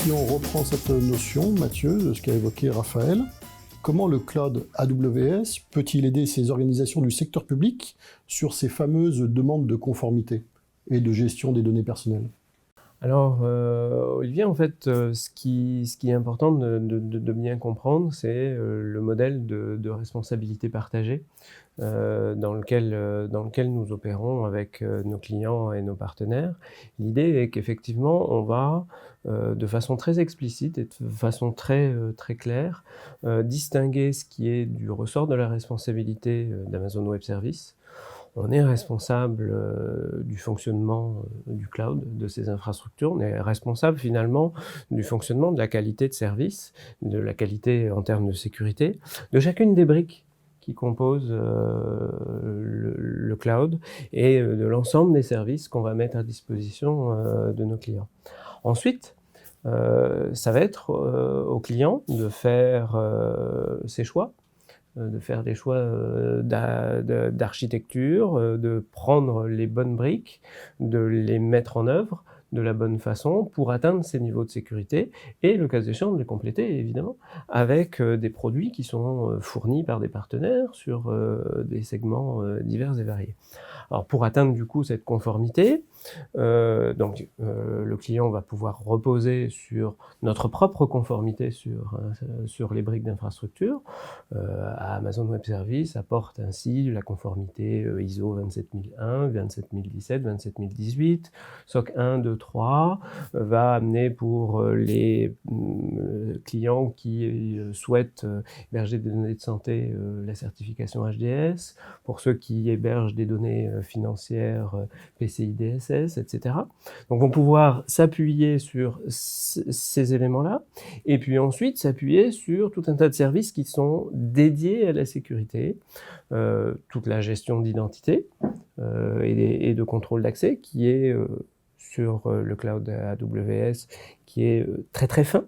Si on reprend cette notion, Mathieu, de ce qu'a évoqué Raphaël, comment le cloud AWS peut-il aider ces organisations du secteur public sur ces fameuses demandes de conformité et de gestion des données personnelles? Alors, Olivier, en fait, ce qui est important de bien comprendre, c'est le modèle de responsabilité partagée dans lequel nous opérons avec nos clients et nos partenaires. L'idée est qu'effectivement, on va de façon très explicite et de façon très claire distinguer ce qui est du ressort de la responsabilité d'Amazon Web Services. On est responsable du fonctionnement du cloud, de ces infrastructures. On est responsable finalement du fonctionnement de la qualité de service, de la qualité en termes de sécurité, de chacune des briques qui composent le cloud et de l'ensemble des services qu'on va mettre à disposition de nos clients. Ensuite, ça va être au client de faire ses choix, de faire des choix d'architecture, de prendre les bonnes briques, de les mettre en œuvre de la bonne façon pour atteindre ces niveaux de sécurité et, le cas échéant, de les compléter évidemment avec des produits qui sont fournis par des partenaires sur des segments divers et variés. Alors pour atteindre du coup cette conformité, le client va pouvoir reposer sur notre propre conformité sur les briques d'infrastructure. Amazon Web Services apporte ainsi la conformité ISO 27001, 27017, 27018, SOC 1, 2, 3, va amener pour les clients qui souhaitent héberger des données de santé la certification HDS, pour ceux qui hébergent des données financières PCI DSS, etc. Donc vont pouvoir s'appuyer sur ces éléments-là, et puis ensuite s'appuyer sur tout un tas de services qui sont dédiés à la sécurité, toute la gestion d'identité et de contrôle d'accès qui est sur le cloud AWS, qui est très fin,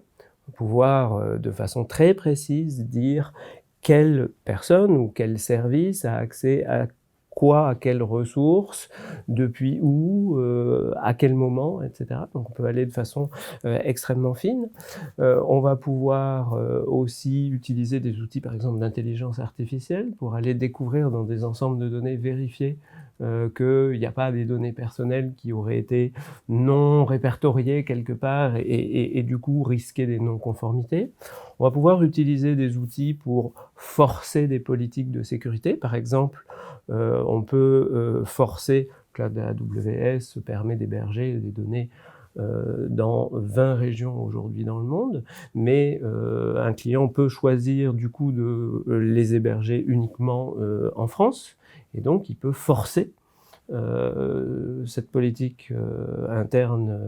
pouvoir de façon très précise dire quelle personne ou quel service a accès à quoi, à quelles ressources, depuis où, à quel moment, etc. Donc on peut aller de façon extrêmement fine. On va pouvoir aussi utiliser des outils, par exemple, d'intelligence artificielle pour aller découvrir dans des ensembles de données vérifiées qu'il n'y a pas des données personnelles qui auraient été non répertoriées quelque part et du coup risquer des non-conformités. On va pouvoir utiliser des outils pour forcer des politiques de sécurité. Par exemple, on peut forcer, le cloud AWS permet d'héberger des données dans 20 régions aujourd'hui dans le monde, mais un client peut choisir du coup de les héberger uniquement en France, et donc il peut forcer cette politique interne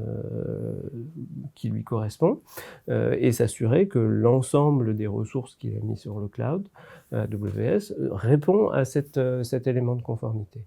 qui lui correspond et s'assurer que l'ensemble des ressources qu'il a mis sur le cloud AWS répond à cet élément de conformité.